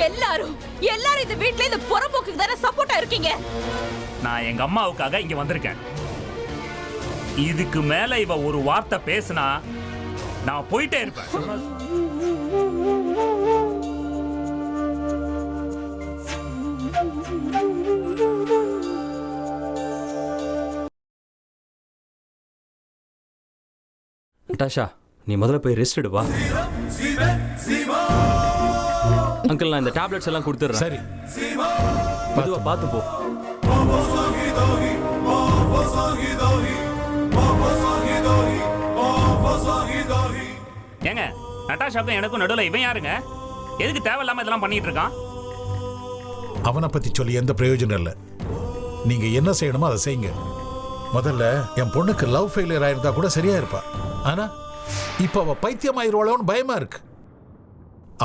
எல்லாரும் இந்த வீட்ல இந்த புறம்போக்குக்கு தானே சப்போர்ட்டா இருக்கீங்க. நான் எங்க அம்மாவுக்காக இங்க வந்திருக்கேன். இதுக்கு மேல இவ ஒரு வார்த்தை பேசினா நான் போயிட்டே இருப்பேன். நட்டாஷா, நீ முதல்ல போய் ரெஸ்ட் எடுவா. அங்கிள், நான் இந்த டேப்லெட்ஸ் எல்லாம் கொடுத்துட்றேன். சரி, மெதுவா பார்த்து போ. ஏங்க, நட்டாஷாக்கும் எனக்கும் நடுவில் இவன் யாருங்க? எதுக்கு தேவையில்லாம இதெல்லாம் பண்ணிட்டு இருக்கான்? அவனை பத்தி சொல்லி எந்த பிரயோஜனம் இல்லை. நீங்க என்ன செய்யணுமோ அதை செய்யுங்க. முதல்ல என் பொண்ணுக்கு லவ் ஃபெயிலியர் ஆயிருந்தா கூட சரியா இருப்பா. ஆனா இப்ப அவ பைத்தியம் ஆயிருவாளோன்னு பயமா இருக்கு.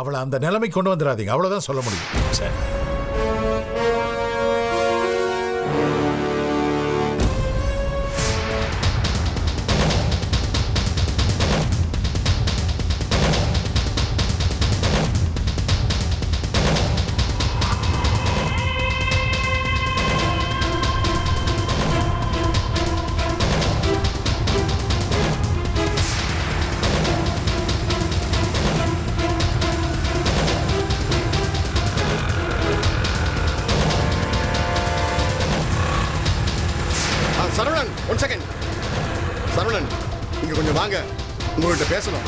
அவளை அந்த நிலைமை கொண்டு வந்துடாதீங்க, அவ்வளவுதான் சொல்ல முடியும். சரி, சரவணன், ஒன் செகண்ட். சரவணன், இங்க கொஞ்சம் வாங்க, உங்கள்கிட்ட பேசணும்.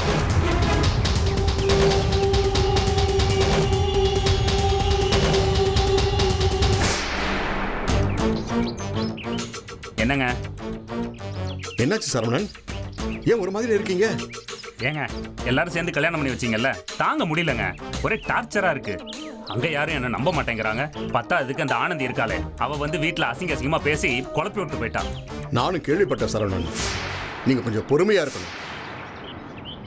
என்னங்க? என்னாச்சு சரவணன்? ஏன் ஒரு மாதிரி இருக்கீங்க? ஏங்க, எல்லாரும் சேர்ந்து கல்யாணம் பண்ணி வச்சீங்கல்ல, தாங்க முடியலங்க. ஒரே டார்ச்சரா இருக்கு. அங்க யாரும் என்ன நம்ப மாட்டேங்கிறாங்க. பத்தாததுக்கு அந்த ஆனந்தி இருக்காளே, அவ வந்து வீட்டுல அசிங்க அசிங்கமா பேசி குழப்பி விட்டு போயிட்டான். நானும் கேள்விப்பட்ட சரவணன், நீங்க கொஞ்சம் பொறுமையா இருக்கணும்.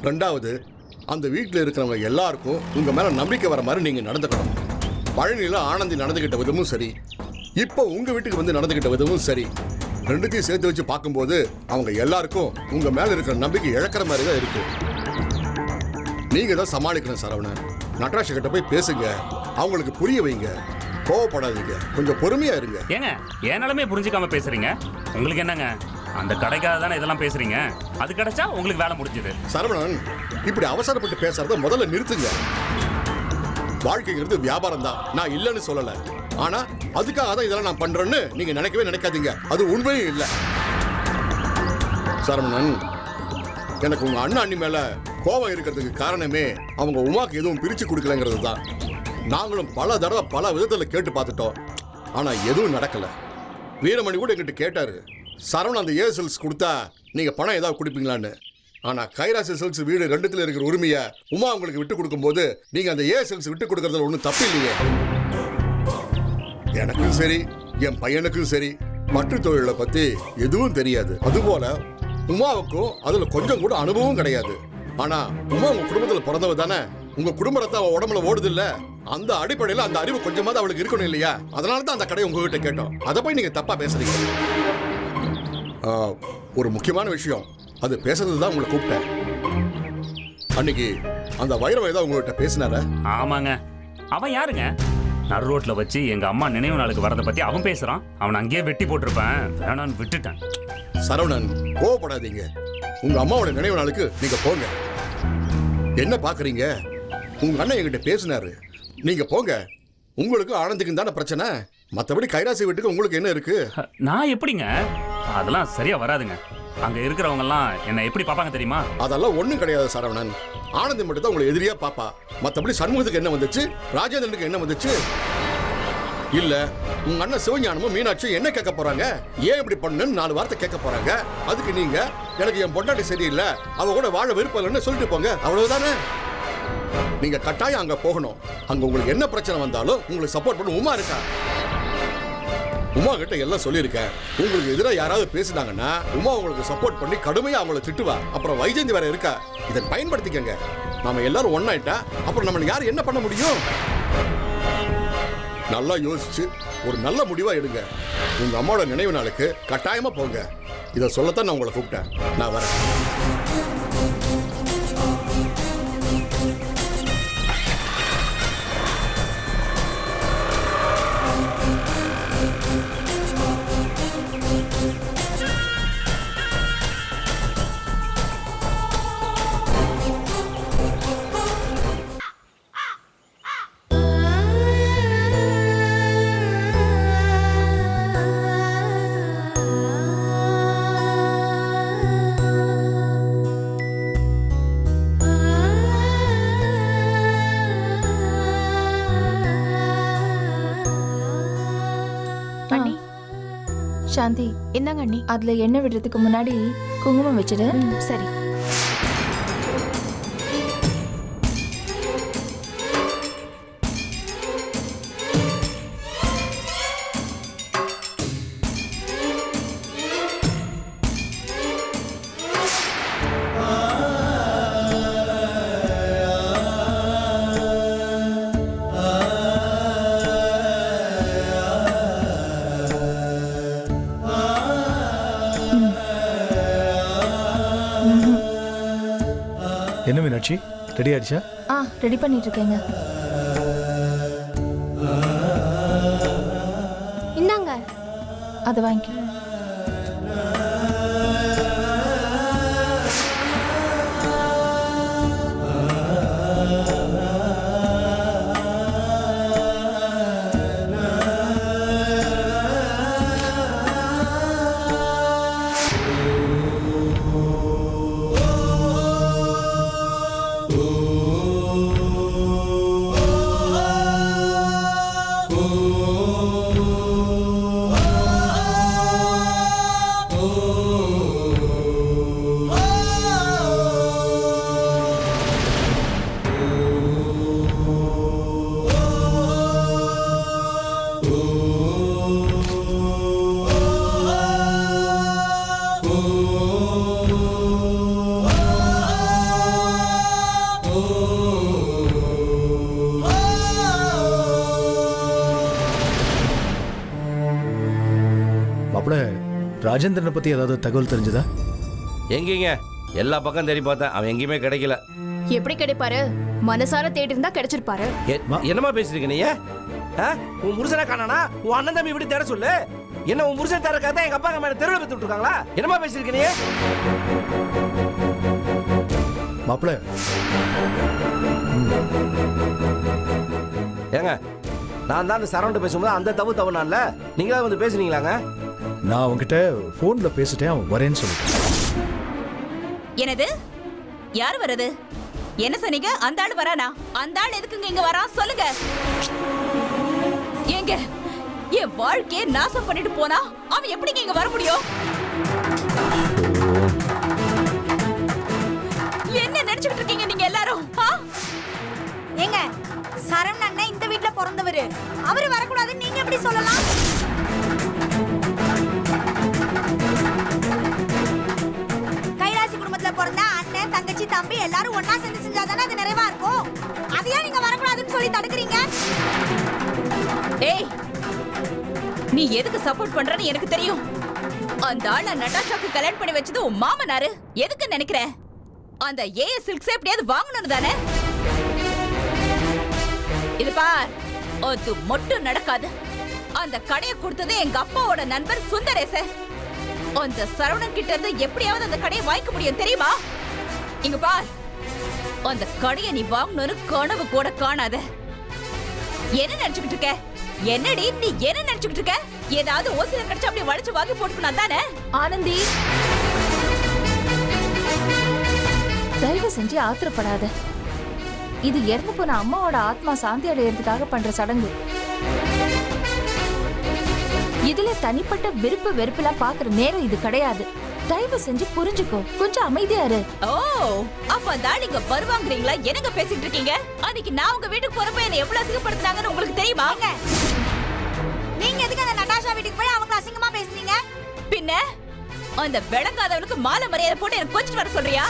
ரெண்டாவது, அந்த வீட்டில் இருக்கிறவங்க எல்லாருக்கும் உங்க மேல நம்பிக்கை வர மாதிரி நீங்க நடந்துக்கணும். பழனியில ஆனந்தி நடந்துகிட்ட விதமும் சரி, இப்போ உங்க வீட்டுக்கு வந்து நடந்துகிட்ட விதமும் சரி, ரெண்டுத்தையும் சேர்த்து வச்சு பார்க்கும்போது அவங்க எல்லாருக்கும் உங்க மேல இருக்கிற நம்பிக்கை இழக்கிற மாதிரி தான் இருக்கு. நீங்க தான் சமாளிக்கணும் சரவணன். நட்ராஷ் கிட்ட போய் பேசுங்க, அவங்களுக்கு புரிய வைங்க, கோவப்படாதீங்க, கொஞ்சம் பொறுமையா இருங்க. ஏங்க, என் நிலைமையை புரிஞ்சுக்காம பேசுறீங்க? உங்களுக்கு என்னங்க, அந்த கடைக்காக தானே இதெல்லாம் பேசுறீங்க? அது கிடைச்சா உங்களுக்கு வேலை முடிஞ்சது. சரவணன், இப்படி அவசரப்பட்டு பேசுறத முதல்ல நிறுத்துங்க. வாழ்க்கைங்கிறது வியாபாரம் தான், நான் இல்லைன்னு சொல்லல. ஆனா அதுக்காக தான் இதெல்லாம் நான் பண்றேன்னு நீங்க நினைக்கவே நினைக்காதீங்க. அது உண்மையும் இல்லை. சரவணன், எனக்கு உங்க அண்ணா அண்ணி மேல கோபம் இருக்கிறதுக்கு காரணமே அவங்க உமாக்கு எதுவும் பிரிச்சு கொடுக்கலங்கிறது தான். நாங்களும் பல தடவை பல விதத்துல கேட்டு பார்த்துட்டோம், ஆனா எதுவும் நடக்கல. வீரமணி கூட எங்கிட்ட கேட்டாரு, சரவணன் அந்த ஏஎஸ்எல்ஸ் கொடுத்தா நீங்க பணம் ஏதாவது கொடுப்பீங்களான்னு. ஆனா கைராசி சில்க்ஸ் வீடு ரெண்டுத்துல இருக்கிற உரிமையை உமா உங்களுக்கு விட்டு கொடுக்கும் போது நீங்க அந்த ஏஎஸ்எல்ஸ் விட்டு கொடுக்கறதுல ஒன்றும் தப்பு இல்லையே. எனக்கும் சரி என் பையனுக்கும் சரி மற்ற தொழிலை பத்தி எதுவும் தெரியாது. அதுபோல உமாவுக்கும் அதுல கொஞ்சம் கூட அனுபவம் கிடையாது. ஆனா உமா உங்க குடும்பத்துல பிறந்தவ தானே, உங்க குடும்ப ரத்தம் அவ உடம்புல ஓடுது இல்ல, அந்த அடிப்படையில் அந்த அறிவு கொஞ்சமாவது அவளுக்கு இருக்கணும் இல்லையா? அதனால தான் அந்த கடையை உங்ககிட்ட கேட்டோம். அதை போய் நீங்க தப்பா பேசுறீங்க. ஒரு முக்கியமான விஷயம், அது பேசுறது தான் உங்களை கூப்பிட்டேன். அன்னைக்கு அந்த வைரம் ஏதாவது உங்ககிட்ட பேசினார? ஆமாங்க. அவன் யாருங்க? நடு ரோட்ல வச்சு எங்க அம்மா நினைவு நாளுக்கு வரதை பத்தி அவன் பேசுறான். அவன் அங்கேயே வெட்டி போட்டிருப்பேன், வேணான்னு விட்டுட்டேன். சரவணன், கோவப்படாதீங்க. உங்க அம்மாவோட நினைவு நாளுக்கு நீங்க போங்க. என்ன பாக்குறீங்க? உங்க அண்ணன் என்கிட்ட பேசினாரு, நீங்க போங்க. உங்களுக்கு ஆனந்திக்கும் தானே பிரச்சனை, மற்றபடி கைராசி வீட்டுக்கு உங்களுக்கு என்ன இருக்கு? நான் எப்படிங்க? அதெல்லாம் சரியா வராதுங்க. அங்க இருக்கிறவங்க எல்லாம் என்ன எப்படி பாப்பாங்க தெரியுமா? அதெல்லாம் ஒண்ணும் கிடையாது சரவணன். ஆனந்தி மட்டும் தான் உங்களை எதிரியா பாப்பா. மற்றபடி சண்முகத்துக்கு என்ன வந்துச்சு, ராஜேந்திரனுக்கு என்ன வந்துச்சு? இல்ல உங்க அண்ணன் சிவஞானமும் மீனாட்சியும் என்ன கேட்க போறாங்க? ஏன் இப்படி பண்ணுன்னு 4 வார்த்தை கேட்க போறாங்க. அதுக்கு நீங்க எனக்கு என் பொண்டாட்டி சரியில்லை, அவ கூட வாழ விருப்பம் இல்லைன்னு சொல்லிட்டு போங்க, அவ்வளவுதானே. நீங்க கட்டாயம் அங்க போகணும். அங்க உங்களுக்கு என்ன பிரச்சனை வந்தாலும் உங்களுக்கு சப்போர்ட் பண்ண உமா இருக்கா. உமா கிட்ட எல்லாம் சொல்லியிருக்கேன். உங்களுக்கு எதிராக யாராவது பேசினாங்கன்னா உமா உங்களுக்கு சப்போர்ட் பண்ணி கடுமையா அவங்கள திட்டுவா. அப்புறம் வைஜெயந்தி வேற இருக்கா, இதை பயன்படுத்திக்கங்க. நாம எல்லாரும் ஒன்னாயிட்டா அப்புறம் நம்ம யார் என்ன பண்ண முடியும்? நல்லா யோசிச்சு ஒரு நல்ல முடிவா எடுங்க. உங்க அம்மாவோட நினைவு நாளுக்கு கட்டாயமா போங்க. இதை சொல்லத்தான் நான் உங்களை கூப்பிட்டேன். நான் வரேன். சாந்தி என்னங்க அண்ணி? அதுல எண்ணெய் விடுறதுக்கு முன்னாடி குங்குமம் வச்சிடு. சரி. என்ன மீனாட்சி, ரெடி ஆயிடுச்சா? ரெடி பண்ணிட்டு இருக்கேங்க. இந்தாங்க. அதை வாங்கிக்க. மாப்பிள, ராஜேந்திரனை பத்தி ஏதாவது தகவல் தெரிஞ்சதா? எங்கீங்க எல்லா பக்கம் தேடி பார்த்தேன், அவன் எங்கேயுமே கிடைக்கல. எப்படி கிடைப்பாரு? மனசார தேடி இருந்தா கிடைச்சிருப்பாரு. என்னமா பேசிருக்க நீ? உன் முருசனை காணானா? உன் அண்ணன் தம்பி இப்படி தேட சொல்லு. என்ன உன் முருசன் தேடக்காத எங்க அப்பா மேல தெருவில் பெற்று விட்டுருக்காங்களா? என்னமா பேசிருக்க நீ? மாப்பிள, ஏங்க நான் தான் அந்த சரௌண்ட் பேசும்போது அந்த தவு நான்ல நீங்களா வந்து பேசுனீங்களாங்க? நான் அவன்கிட்ட போன்ல பேசிட்டேன், அவன் வரேன்னு சொல்லிட்டேன். என்னது? யார் வரது? என்ன சொன்னீங்க? அந்த ஆள் வரானா? அந்த ஆள் எதுக்குங்க இங்க வரா? சொல்லுங்க. ஏங்க என் வாழ்க்கையை நாசம் பண்ணிட்டு போனா அவன் எப்படிங்க இங்க வர முடியும்? என்ன நினைச்சுக்கிட்டு இருக்கீங்க நீங்க எல்லாரும்? ஏங்க, சரவணன் அண்ணன் இந்த வீட்ல பிறந்தவரு, அவரு வரக்கூடாதுன்னு நீங்க எப்படி சொல்லலாம்? கைலாசி குடும்பத்துல பிறந்த அண்ணன், தங்கச்சி, தம்பி எல்லாரும் ஒண்ணா சேர்ந்து செஞ்சாதானே அது நிறைவா இருக்கும். அதையா நீங்க வரக்கூடாதுன்னு சொல்லி தடுக்கிறீங்க? ஏய், நீ எதுக்கு சப்போர்ட் பண்றன்னு எனக்கு தெரியும். அந்த ஆள நட்டாச்சாக்கு கல்யாணம் பண்ணி வச்சது உன் மாமனாரு. எதுக்கு நினைக்கிற? அந்த ஏஎஸ் சில்க்ஸ் எப்படியாவது வாங்கணும் தானே? இது பார், அது மட்டும் நடக்காது. அந்த கடையை கொடுத்தது எங்க அப்பாவோட நண்பர் சுந்தரேச. அந்த சரவணன் கிட்ட இருந்து எப்படியாவது அந்த கடையை வாங்கிக்க முடியும் தெரியுமா? இங்க பார், அந்த கடையை நீ வாங்கணும்னு கனவு கூட காணாத. என்ன நினைச்சுக்கிட்டு இருக்க? என்னடி நீ என்ன நினைச்சுக்கிட்டு இருக்க? ஏதாவது ஓசில கிடைச்சு அப்படி வளைச்சு வாங்கி போட்டுக்கணும் தானே? ஆனந்தி, தயவு செஞ்சு ஆத்திரப்படாத. இது இறந்து போன அம்மாவோட ஆத்மா சாந்தி அடையறதுக்காக பண்ற சடங்கு. இதுல தனிப்பட்ட விருப்பு வெறுப்புலாம் பாக்குற நேரம் இது கிடையாது. தயவு செஞ்சு புரிஞ்சுக்கோ, கொஞ்சம் அமைதியா இரு. ஓ, அப்ப தான் நீங்க வருவாங்கறீங்களா? என்னங்க பேசிட்டு இருக்கீங்க? அன்னைக்கு நான் உங்க வீட்டுக்கு போறப்ப என்ன எவ்வளவு அசிங்கப்படுத்துனாங்கன்னு உங்களுக்கு தெரியுமா? நீங்க எதுக்கு அந்த நட்டாஷா வீட்டுக்கு போய் அவங்க அசிங்கமா பேசுனீங்க? பின்ன அந்த விளங்காதவனுக்கு மாலை மரியாதை போட்டு எனக்கு கொஞ்சம் வர சொல்றியா?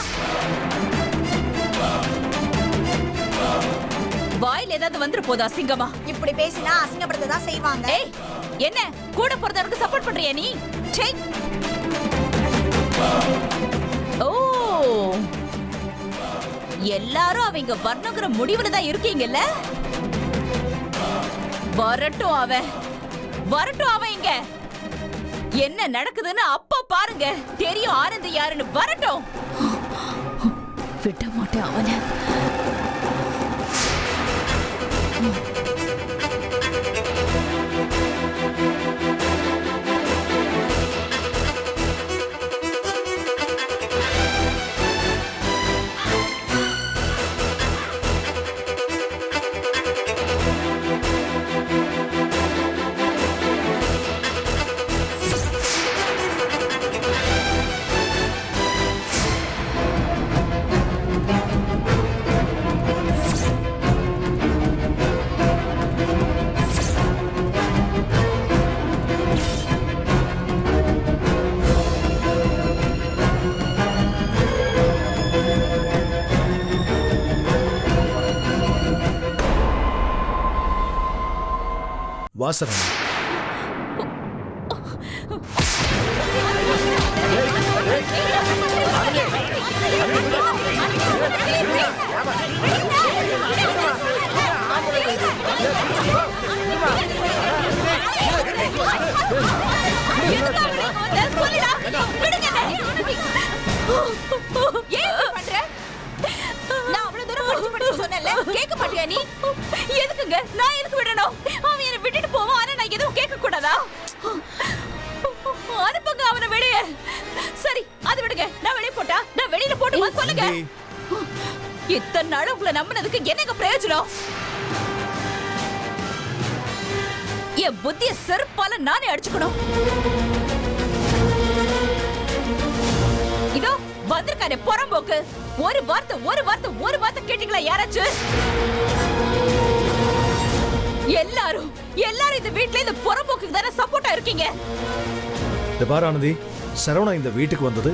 வாயில ஏதாவது வந்துரு போதா அசிங்கமா? இப்படி பேசினா அசிங்கப்படுத்த தான் செய்வாங்க. ஏய், என்ன கூட பிறந்தவனுக்கு சப்போர்ட் பண்றியா நீ? சே. ஓ, எல்லாரும் அவங்க வரணுங்கிற முடிவுல தான் இருக்கீங்கல்ல? வரட்டும் அவன், வரட்டும் அவன். இங்க என்ன நடக்குதுன்னு அப்ப பாருங்க தெரியும். ஆனந்த் யாருன்னு வரட்டும். விட மாட்டேன் அவனை. வா சரவணா. நான் அவ்வளவு தூரம் படிச்சு படிச்சு சொன்னேன்ல, கேட்க மாட்டியா நீ? எதுக்குங்க நான் எதுக்கு விடணும்? அவன் என்னை விட்டுட்டு போவான், ஆனா நான் எதுவும் கேட்க கூடாதா? அனுப்புங்க அவனை வெளியே. சரி அது விடுங்க, நான் வெளியே போட்டா நான் வெளியில போட்டுமா சொல்லுங்க. இத்தனை நாள் உங்களை நம்பினதுக்கு என்னங்க பிரயோஜனம்? என் புத்திய செருப்பால நானே அடிச்சுக்கணும். இதோ வந்திருக்கானே புறம்போக்கு. ஒரு வார்த்தை கேட்டீங்களா யாராச்சும்? எல்லாரும் இந்த வீட்ல இந்த புறம்போக்குக்கு தானே சப்போர்ட்டா இருக்கீங்க. இந்த பாரு ஆனந்தி, சரவணா இந்த வீட்டுக்கு வந்தது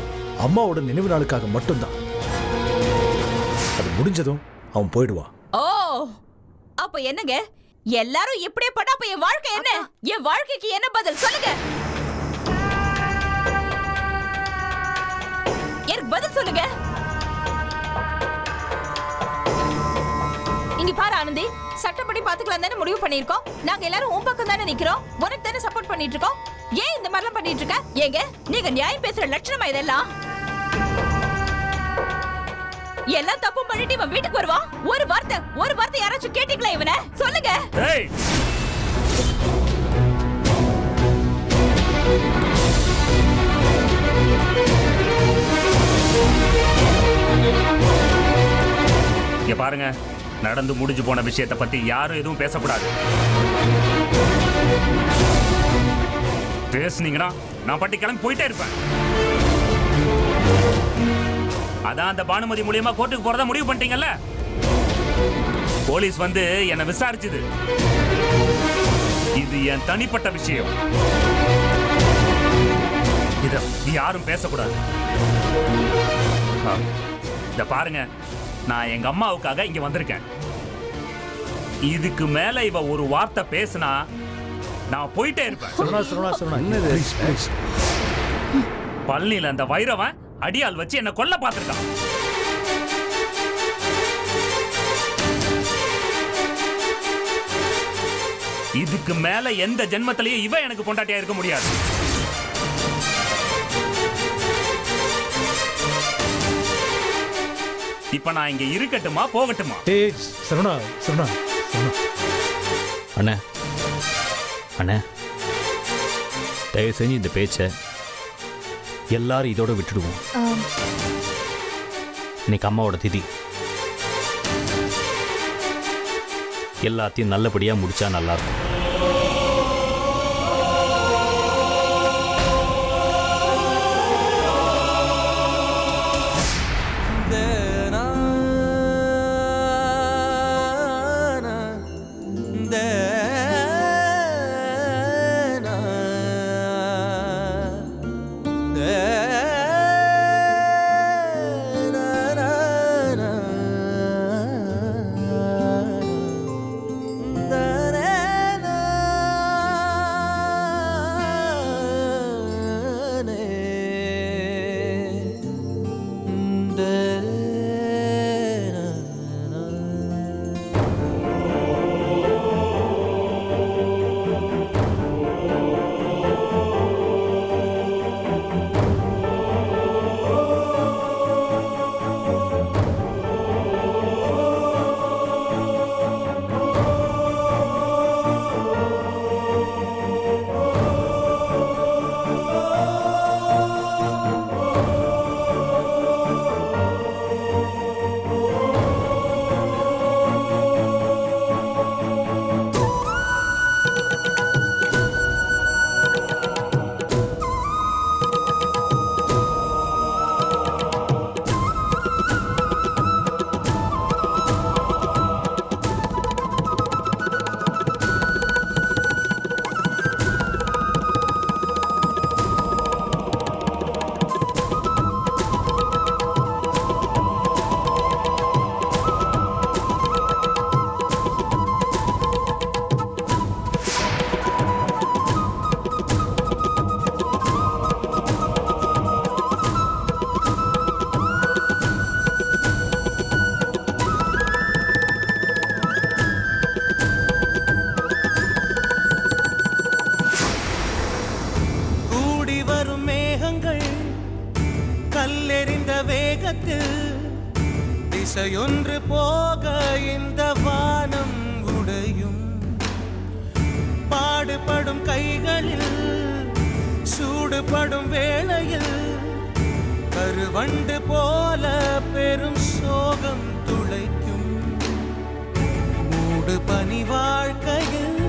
அம்மாவோட நினைவு நாளுக்காக மட்டும்தான். அது முடிஞ்சதும் அவன் போயிடுவான். ஓ அப்ப என்னங்க எல்லாரும் இப்படியே பண்ணா அப்ப என் வாழ்க்கை என்ன? என் வாழ்க்கைக்கு என்ன பதில் சொல்லுங்க. எனக்கு பதில் சொல்லுங்க. இங்க பாரு ஆனந்தி, சட்டப்படி பாத்துக்கலாம் தானே முடிவு பண்ணிருக்கோம். நாங்க எல்லாரும் உன் பக்கம் தானே நிக்கிறோம், உனக்கு தானே சப்போர்ட் பண்ணிட்டு இருக்கோம். ஏன் இந்த மாதிரிலாம் பண்ணிட்டு இருக்க? ஏங்க நீங்க நியாயம் பேசுற லட்சணமா இதெல்லாம்? எல்லாம் தப்பு பண்ணிட்டு இவன் வீட்டுக்கு வருவான். ஒரு வார்த்தை யாராச்சும் கேட்டீங்களா இவனை? சொல்லுங்க. ஏய் இங்க பாருங்க, நடந்து முடிஞ்சு போன விஷயத்தை பத்தி யாரும் எதுவும் பேசக்கூடாது. பேசுனீங்கன்னா நான் பட்டி கிளம்பி போயிட்டே இருப்பேன். அதான் அந்த பானுமதி மூலியமா கோர்ட்டுக்கு போறதா முடிவு பண்ணிட்டீங்கல்ல? போலீஸ் வந்து என்னை விசாரிச்சுது. இது என் தனிப்பட்ட விஷயம். இத யாரும் பேசக்கூடாது. இத பாருங்க, நான் எங்க அம்மாவுக்காக இங்க வந்திருக்கேன். இதுக்கு மேல இவ ஒரு வார்த்தை பேசினா நான் போயிட்டே இருப்பேன். பழனியில அந்த வைரவன் அடியால் வச்சு என்ன கொல்ல பார்த்திருக்கான். இதுக்கு மேல எந்த ஜென்மத்திலேயே இவ எனக்கு பொண்டாட்டியா இருக்க முடியாது. இப்ப நான் இங்க இருக்கட்டுமா போகட்டுமா? சரவணா சரவணா அண்ணே அண்ணே, தயவு செஞ்சு இந்த பேச்சை எல்லாரும் இதோட விட்டுடுவோம். இன்னைக்கு அம்மாவோட திதி. எல்லாத்தையும் நல்லபடியா முடிச்சா நல்லா இருக்கும். திசையொன்று போக இந்த வானம் உடையும் பாடுபடும் கைகளில் சூடுபடும் வேளையில் கருவண்டு போல பெரும் சோகம் துளைக்கும் மூடு பனி வாழ்க்கையில்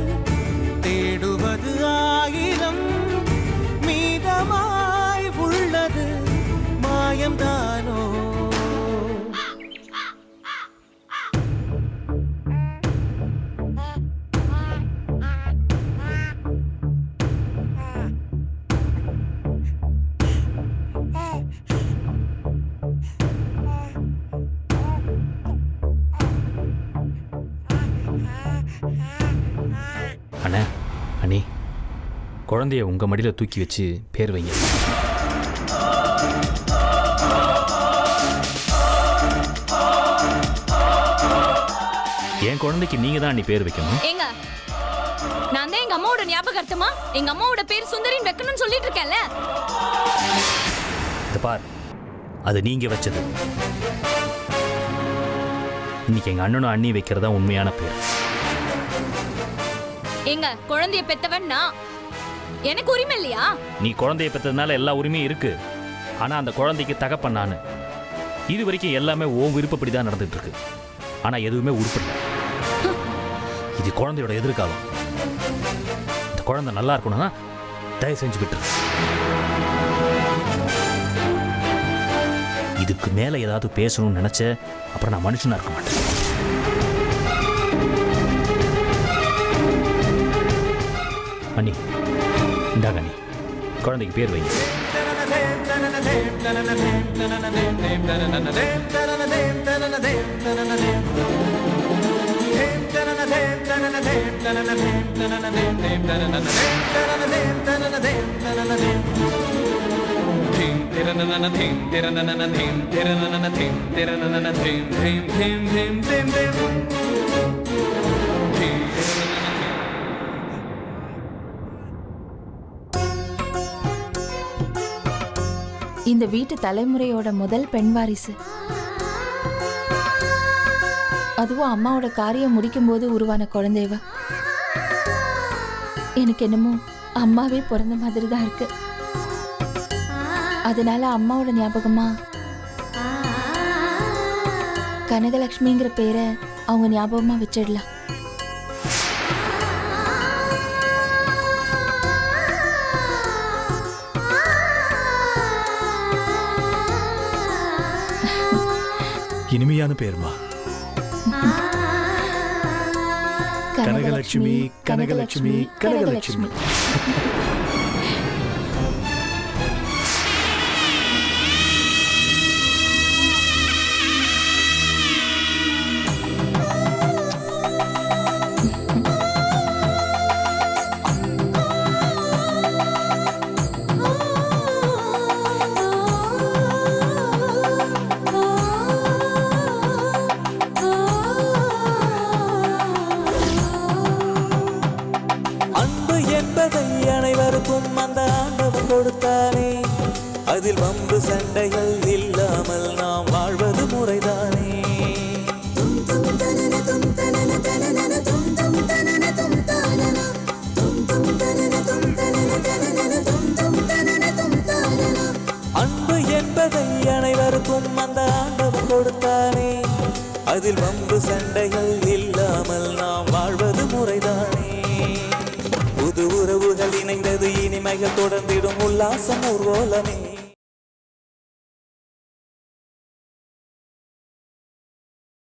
தேடுவது ஆயிரம் மீதமாய் உள்ளது மாயம்தானோ அண்ணே அண்ணி குழந்தைய உங்க மடியில தூக்கி வச்சு பேர் வைங்க. என் குழந்தைக்கு நீங்க தான் அண்ணி பேர் வைக்கணும். ஏங்க நான் தான் எங்க அம்மாவோட ஞாபகார்த்தமா எங்க அம்மாவோட பேர் சுந்தரின்னு வைக்கணும்னு சொல்லிட்டு இருக்கேன்ல. இத பார், அது நீங்க வச்சது. இன்னைக்கு எங்க அண்ணனும் அண்ணி வைக்கிறதா உண்மையான பேர். எங்க குழந்தைய பெத்தவன் நான், எனக்கு உரிமை இல்லையா? நீ குழந்தைய பெற்றதுனால எல்லா உரிமையும் இருக்கு. ஆனா அந்த குழந்தைக்கு தகப்பன் நானு. இது வரைக்கும் எல்லாமே உன் விருப்பப்படி தான் நடந்துட்டு இருக்கு. ஆனா எதுவுமே உருப்படல. இது குழந்தையோட எதிர்காலம். இந்த குழந்தை நல்லா இருக்கணும்னா தயவு செஞ்சு விட்டுரு. இதுக்கு மேல ஏதாவது பேசணும்னு நினைச்ச அப்புறம் நான் மனுஷனா இருக்க மாட்டேன். அண்ணி இந்தாங்க அண்ணி, குழந்தைக்கு பேர் வைங்க. இந்த வீட்டு தலைமுறையோட முதல் பெண் வாரிசு. அதுவும் அம்மாவோட காரியம் முடிக்கும் போது உருவான குழந்தைவ. எனக்கு என்னமோ அம்மாவே பிறந்த மாதிரி தான் இருக்கு. அதனால அம்மாவோட ஞாபகமா கனகலட்சுமிங்கிற பேரை அவங்க ஞாபகமா வச்சிடலாம். இனிமையான பேருமா. கனகலட்சுமி கனகலட்சுமி கனகலட்சுமி. அந்த ஆண்டவன் கொடுத்தானே, அதில் வம்பு சண்டைகள் இல்லாமல் நாம் வாழ்வது முறைதானே. அன்பு என்பதை அனைவருக்கும் அந்த ஆண்டவன் கொடுத்தானே, அதில் வம்பு சண்டைகள் இல்லாமல் நாம் வாழ்வது முறைதானே. புது உறவுகள் இணைந்தது, இனிமைகள் தொடர்ந்திடும் உல்லாசம் ஊர்வலமே.